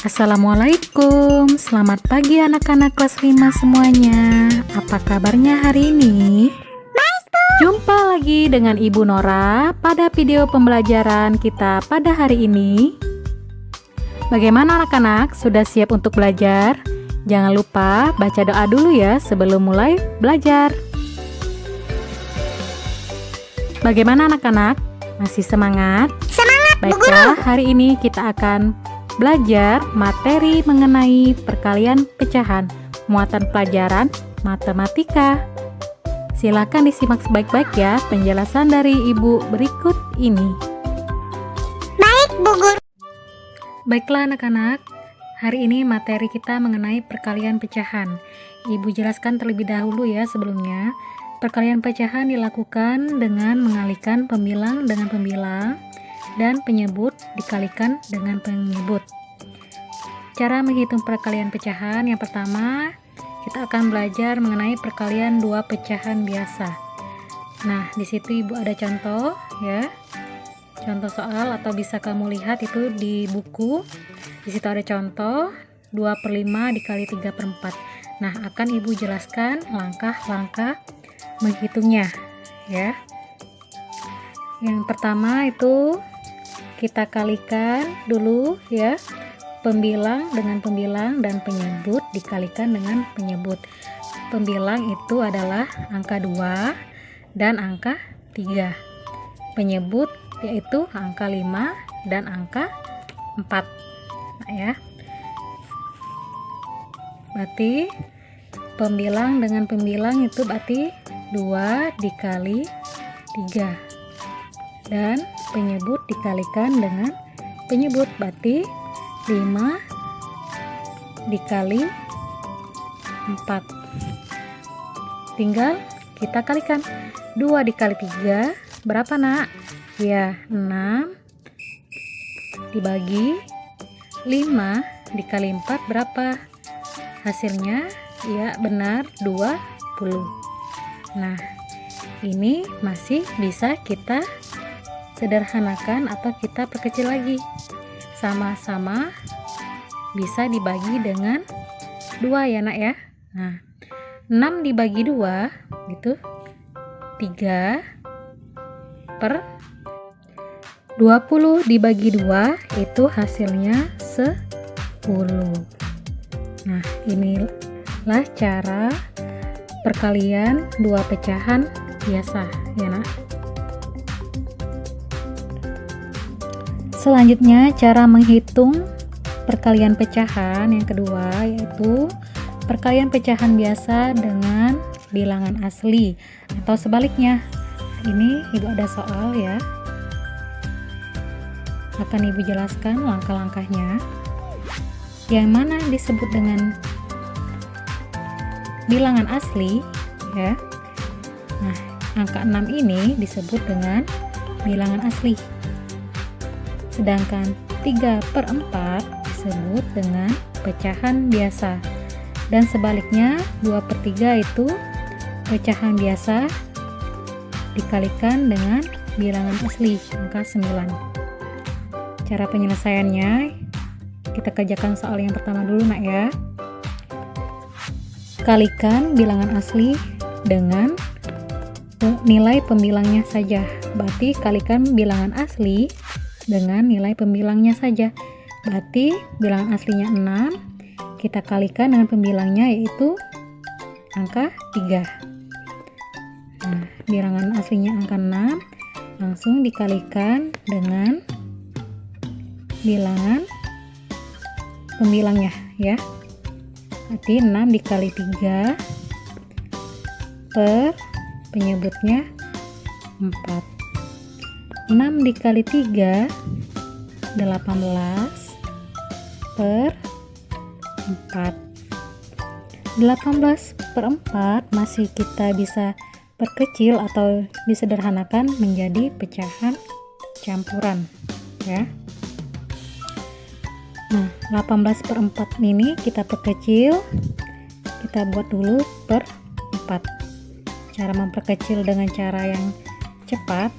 Assalamualaikum, selamat pagi anak-anak kelas 5 semuanya. Apa kabarnya hari ini? Jumpa lagi dengan Ibu Nora pada video pembelajaran kita pada hari ini. Bagaimana anak-anak? Sudah siap untuk belajar? Jangan lupa baca doa dulu ya sebelum mulai belajar. Bagaimana anak-anak? Masih semangat? Semangat, Bu Guru. Baiklah, hari ini kita akan belajar materi mengenai perkalian pecahan, muatan pelajaran matematika. Silakan disimak sebaik-baik ya penjelasan dari Ibu berikut ini. Baik, Bu Guru. Baiklah anak-anak, hari ini materi kita mengenai perkalian pecahan. Ibu jelaskan terlebih dahulu ya sebelumnya. Perkalian pecahan dilakukan dengan mengalihkan pembilang dengan pembilang dan penyebut dikalikan dengan penyebut. Cara menghitung perkalian pecahan yang pertama, kita akan belajar mengenai perkalian dua pecahan biasa. Nah, di situ Ibu ada contoh ya. Contoh soal atau bisa kamu lihat itu di buku. Di situ ada contoh 2/5 dikali 3/4. Nah, akan Ibu jelaskan langkah-langkah menghitungnya ya. Yang pertama itu kita kalikan dulu ya, pembilang dengan pembilang dan penyebut dikalikan dengan penyebut. Pembilang itu adalah angka 2 dan angka 3. Penyebut yaitu angka 5 dan angka 4. Nah ya, berarti pembilang dengan pembilang itu berarti 2 dikali 3 dan penyebut dikalikan dengan penyebut berarti 5 dikali 4. Tinggal kita kalikan 2 dikali 3 berapa nak? Ya 6 dibagi 5 dikali 4 berapa? Hasilnya ya benar 20. Nah, ini masih bisa kita sederhanakan atau kita perkecil lagi. Sama-sama bisa dibagi dengan 2 ya nak ya. Nah, 6 dibagi 2 itu 3 per 20 dibagi 2 itu hasilnya 10. Nah, inilah cara perkalian dua pecahan biasa ya nak. Selanjutnya cara menghitung perkalian pecahan yang kedua yaitu perkalian pecahan biasa dengan bilangan asli atau sebaliknya. Ini Ibu ada soal ya, akan Ibu jelaskan langkah-langkahnya. Yang mana disebut dengan bilangan asli ya. Nah, angka 6 ini disebut dengan bilangan asli. Sedangkan 3/4 disebut dengan pecahan biasa. Dan sebaliknya 2/3 itu pecahan biasa dikalikan dengan bilangan asli angka 9. Cara penyelesaiannya kita kerjakan soal yang pertama dulu nak ya. Kalikan bilangan asli dengan nilai pembilangnya saja. Berarti kalikan bilangan asli dengan nilai pembilangnya saja. Berarti bilangan aslinya 6, kita kalikan dengan pembilangnya yaitu angka 3. Nah, bilangan aslinya angka 6 langsung dikalikan dengan bilangan pembilangnya ya. Berarti 6 dikali 3 per penyebutnya 4. 6 dikali 3 18 per 4. 18/4 masih kita bisa perkecil atau disederhanakan menjadi pecahan campuran ya. Nah, 18/4 ini kita perkecil, kita buat dulu per 4. Cara memperkecil dengan cara yang cepat,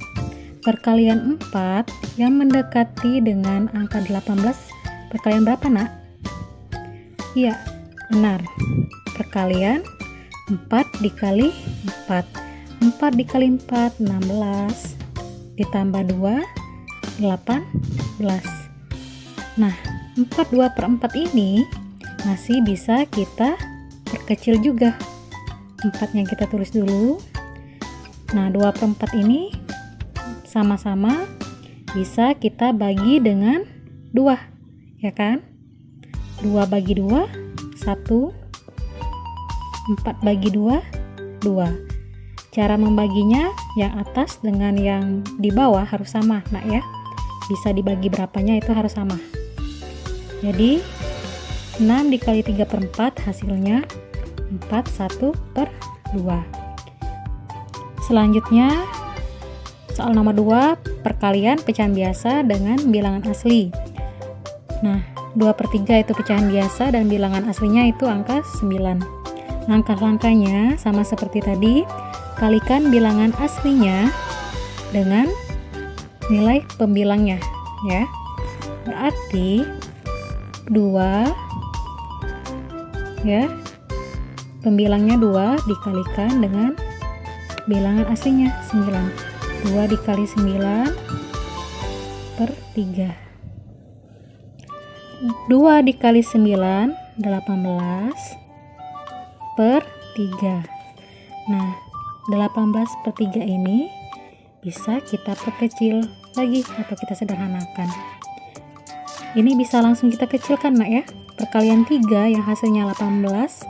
perkalian 4 yang mendekati dengan angka 18 perkalian berapa nak? Iya, benar. Perkalian 4 dikali 4. 4 dikali 4, 16. Ditambah 2, 18. Nah, 4 2/4 ini masih bisa kita perkecil juga. 4 yang kita tulis dulu. Nah, 2/4 ini sama-sama bisa kita bagi dengan 2, ya kan? 2 bagi 2, 1. 4 bagi 2, 2. Cara membaginya yang atas dengan yang di bawah harus sama, nak ya. Bisa dibagi berapanya itu harus sama. Jadi 6 dikali 3/4 hasilnya 41/2. Selanjutnya soal nomor 2, perkalian pecahan biasa dengan bilangan asli. Nah, 2/3 itu pecahan biasa dan bilangan aslinya itu angka 9. Langkah-langkahnya sama seperti tadi, kalikan bilangan aslinya dengan nilai pembilangnya, ya. Berarti 2, ya, pembilangnya 2 dikalikan dengan bilangan aslinya 9. 2 dikali 9/3. 2 dikali 9, 18/3. Nah, 18/3 ini bisa kita perkecil lagi atau kita sederhanakan. Ini bisa langsung kita kecilkan, nak ya. Perkalian 3 yang hasilnya 18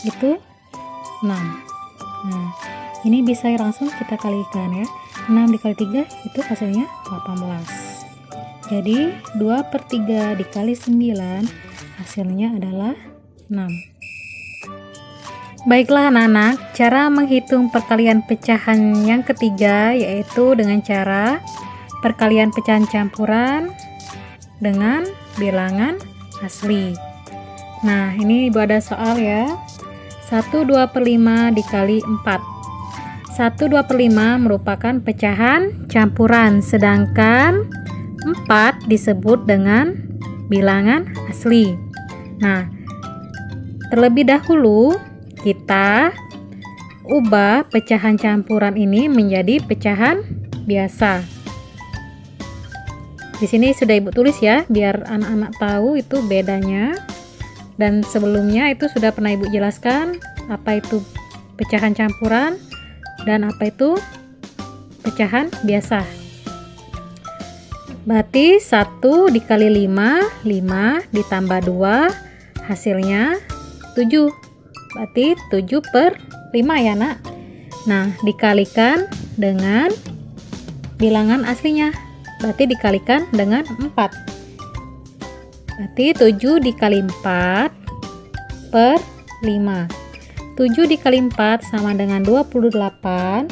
itu 6. Nah, ini bisa langsung kita kalikan ya. 6 dikali 3 itu hasilnya 18. Jadi 2/3 dikali 9 hasilnya adalah 6. Baiklah anak-anak, cara menghitung perkalian pecahan yang ketiga yaitu dengan cara perkalian pecahan campuran dengan bilangan asli. Nah, ini Ibu ada soal ya. 1/2/5 dikali 4. 1/2/5 merupakan pecahan campuran, sedangkan 4 disebut dengan bilangan asli. Nah, terlebih dahulu kita ubah pecahan campuran ini menjadi pecahan biasa. Di sini sudah Ibu tulis ya, biar anak-anak tahu itu bedanya. Dan sebelumnya itu sudah pernah Ibu jelaskan apa itu pecahan campuran dan apa itu pecahan biasa. Berarti 1 dikali 5, 5 ditambah 2 hasilnya 7. Berarti 7/5 ya nak. Nah, dikalikan dengan bilangan aslinya. Berarti dikalikan dengan 4. Berarti 7 dikali 4/5. 7 dikali 4 sama dengan 28.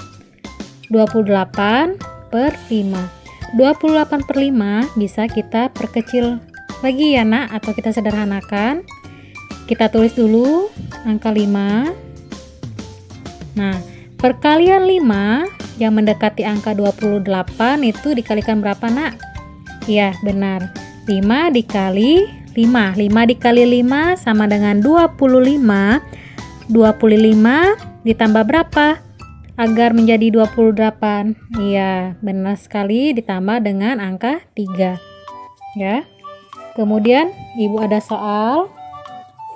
28/5. 28/5 bisa kita perkecil lagi ya nak, atau kita sederhanakan. Kita tulis dulu angka 5. Nah, perkalian 5 yang mendekati angka 28 itu dikalikan berapa nak? Iya benar, 5 dikali 5. 5 dikali 5 sama dengan 25. 25 ditambah berapa agar menjadi 28? Iya, benar sekali, ditambah dengan angka 3. Ya. Kemudian Ibu ada soal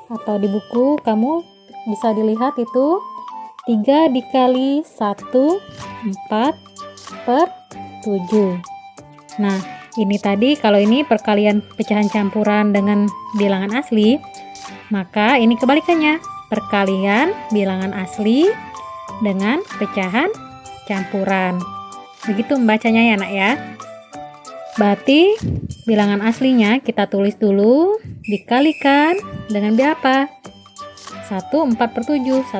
atau di buku kamu bisa dilihat itu 3 dikali 1, 4/7. Nah, ini tadi kalau ini perkalian pecahan campuran dengan bilangan asli, maka ini kebalikannya, perkalian bilangan asli dengan pecahan campuran. Begitu membacanya ya nak ya. Berarti bilangan aslinya kita tulis dulu dikalikan dengan berapa? 1 4/7.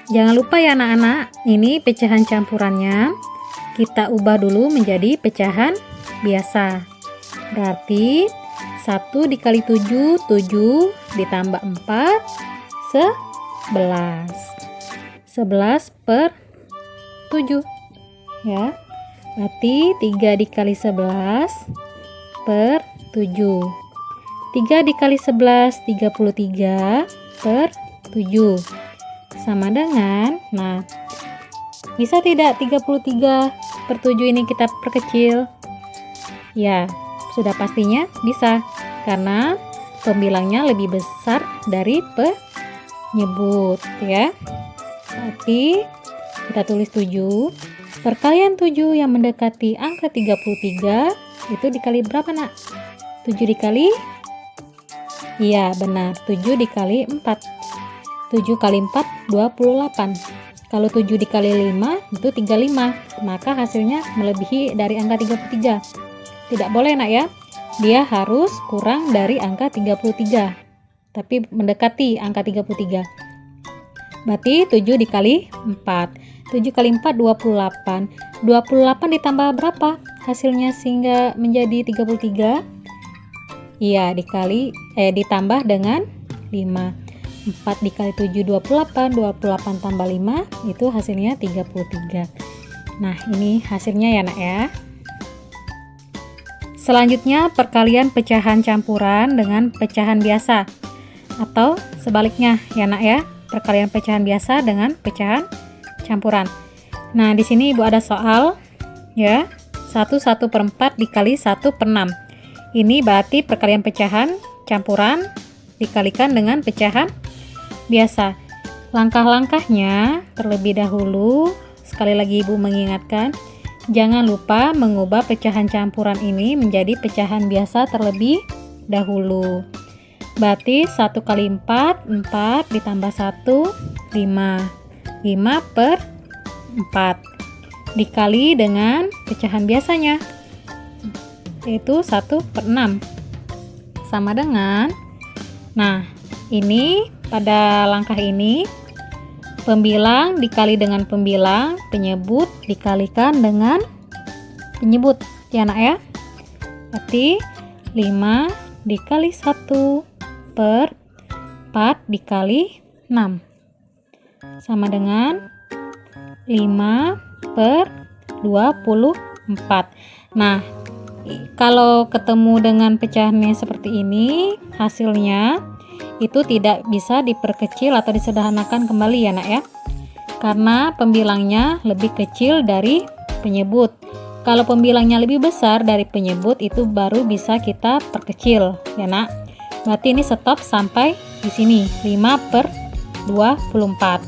Jangan lupa ya anak-anak, ini pecahan campurannya kita ubah dulu menjadi pecahan biasa. Berarti 1 dikali 7, 7 ditambah 4, 11. 11/7 ya. Berarti 3 dikali 11/7. 3 dikali 11, 33 per 7. Sama dengan, nah, bisa tidak 33 per 7 ini kita perkecil? Ya, sudah pastinya bisa, karena pembilangnya lebih besar dari penyebut, ya. Berarti kita tulis 7. Perkalian 7 yang mendekati angka 33 itu dikali berapa, Nak? 7 dikali? Iya, benar. 7 dikali 4. 7 kali 4, 28. Kalau 7 dikali 5, itu 35. Maka hasilnya melebihi dari angka 33. Tidak boleh, Nak, ya. Dia harus kurang dari angka 33. Tapi mendekati angka 33. Berarti 7 dikali 4. 7 kali 4, 28. 28 ditambah berapa hasilnya sehingga menjadi 33? Iya, ditambah dengan 5. 4 dikali 7, 28. 28 tambah 5, itu hasilnya 33. Nah, ini hasilnya ya, Nak, ya. Selanjutnya, perkalian pecahan campuran dengan pecahan biasa. Atau sebaliknya ya, Nak, ya. Perkalian pecahan biasa dengan pecahan campuran. Nah, di sini Ibu ada soal, ya. 1/4 dikali 1/6. Ini berarti perkalian pecahan campuran dikalikan dengan pecahan biasa. Langkah-langkahnya terlebih dahulu, sekali lagi Ibu mengingatkan, jangan lupa mengubah pecahan campuran ini menjadi pecahan biasa terlebih dahulu. Berarti 1 kali 4, 4 ditambah 1, 5. 5 per 4 dikali dengan pecahan biasanya, yaitu 1/6. Sama dengan, nah, ini pada langkah ini pembilang dikali dengan pembilang, penyebut dikalikan dengan penyebut, ya, Nak, ya. Berarti 5 dikali 1 per 4 dikali 6 sama dengan 5 per 24. Nah, kalau ketemu dengan pecahannya seperti ini, hasilnya itu tidak bisa diperkecil atau disederhanakan kembali, ya, Nak, ya. Karena pembilangnya lebih kecil dari penyebut. Kalau pembilangnya lebih besar dari penyebut, itu baru bisa kita perkecil, ya, Nak. Berarti ini stop sampai di sini, 5 per 24.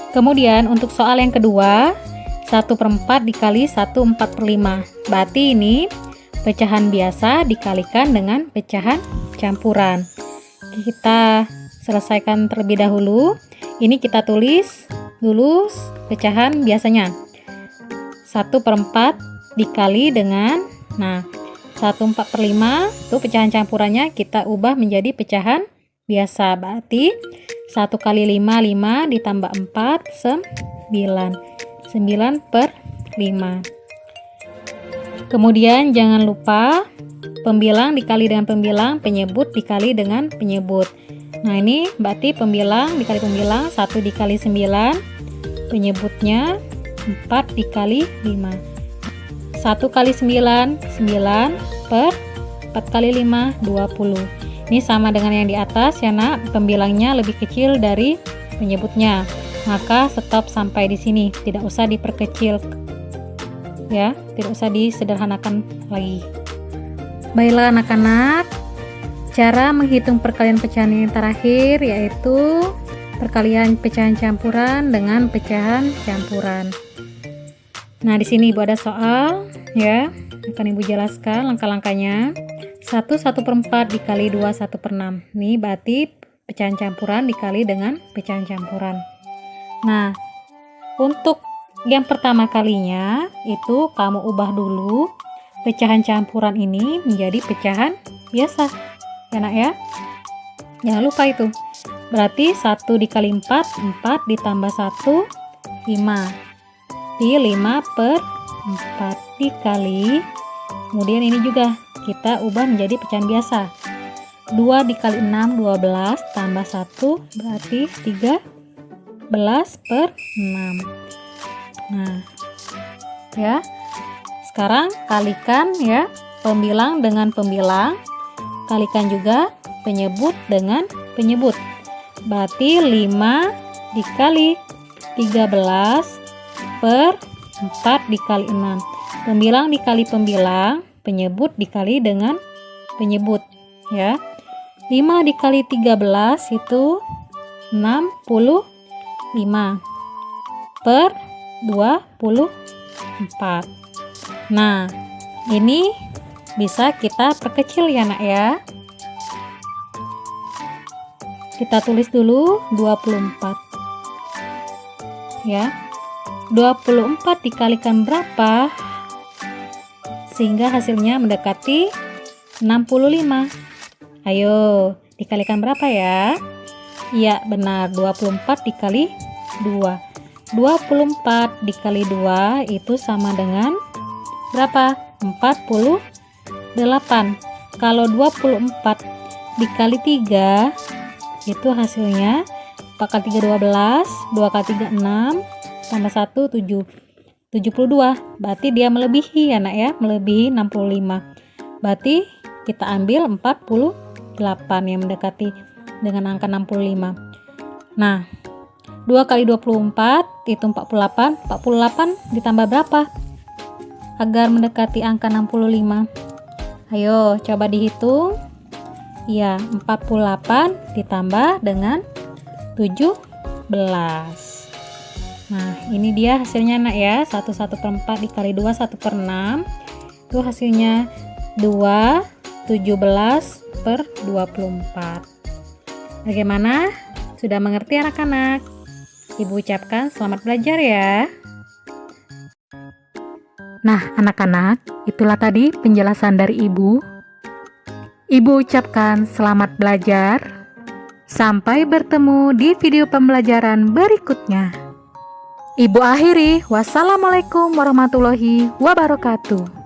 Kemudian untuk soal yang kedua, 1/4 dikali 1/4/5. Berarti ini pecahan biasa dikalikan dengan pecahan campuran. Kita selesaikan terlebih dahulu. Ini kita tulis dulu pecahan biasanya. 1/4 dikali dengan, nah, 1/4/5 itu pecahan campurannya kita ubah menjadi pecahan biasa. Berarti 1 kali 5, 5 ditambah 4, 9. 9 per 5. Kemudian jangan lupa pembilang dikali dengan pembilang, penyebut dikali dengan penyebut. Nah, ini berarti pembilang dikali pembilang, 1 dikali 9, penyebutnya 4 dikali 5. 1 kali 9, 9 per 4 kali 5, 20. Ini sama dengan yang di atas, ya, Nak. Pembilangnya lebih kecil dari penyebutnya. Maka stop sampai di sini, tidak usah diperkecil, ya, tidak usah disederhanakan lagi. Baiklah anak-anak, cara menghitung perkalian pecahan yang terakhir yaitu perkalian pecahan campuran dengan pecahan campuran. Nah, di sini Ibu ada soal, ya, akan Ibu jelaskan langkah-langkahnya. 1/4 dikali 2 1/6. Ini berarti pecahan campuran dikali dengan pecahan campuran. Nah, untuk yang pertama kalinya itu kamu ubah dulu pecahan campuran ini menjadi pecahan biasa, ya, Nak, ya. Jangan lupa itu. Berarti 1 dikali 4, 4 ditambah 1, 5. Di 5 per 4 dikali, kemudian ini juga kita ubah menjadi pecahan biasa. 2 dikali 6, 12 tambah 1 berarti 13 per 6. Nah, ya. Sekarang kalikan, ya, pembilang dengan pembilang, kalikan juga penyebut dengan penyebut. Berarti 5 dikali 13 per 4 dikali 6. Pembilang dikali pembilang, penyebut dikali dengan penyebut ya. 5 dikali 13 itu 65 per 24. Nah, ini bisa kita perkecil ya nak ya. Kita tulis dulu 24 ya. 24 dikalikan berapa sehingga hasilnya mendekati 65. Ayo dikalikan berapa ya? Iya benar, 24 dikali 2. 24 dikali 2 itu sama dengan berapa? 48. Kalau 24 dikali 3 itu hasilnya 4 kali 3 12, 2 kali 3 6, tambah 1 7, 72. Berarti dia melebihi ya nak ya, melebihi 65. Berarti kita ambil 48 yang mendekati dengan angka 65. Nah, 2 kali 24 itu 48. 48 ditambah berapa agar mendekati angka 65? Ayo coba dihitung. Ya, 48 ditambah dengan 17. Nah, ini dia hasilnya nak ya. 1/4 dikali 2 1/6. Itu hasilnya 2 17/24. Bagaimana? Sudah mengerti anak-anak? Ibu ucapkan selamat belajar ya. Nah, anak-anak, itulah tadi penjelasan dari Ibu. Ibu ucapkan selamat belajar. Sampai bertemu di video pembelajaran berikutnya. Ibu akhiri, wassalamualaikum warahmatullahi wabarakatuh.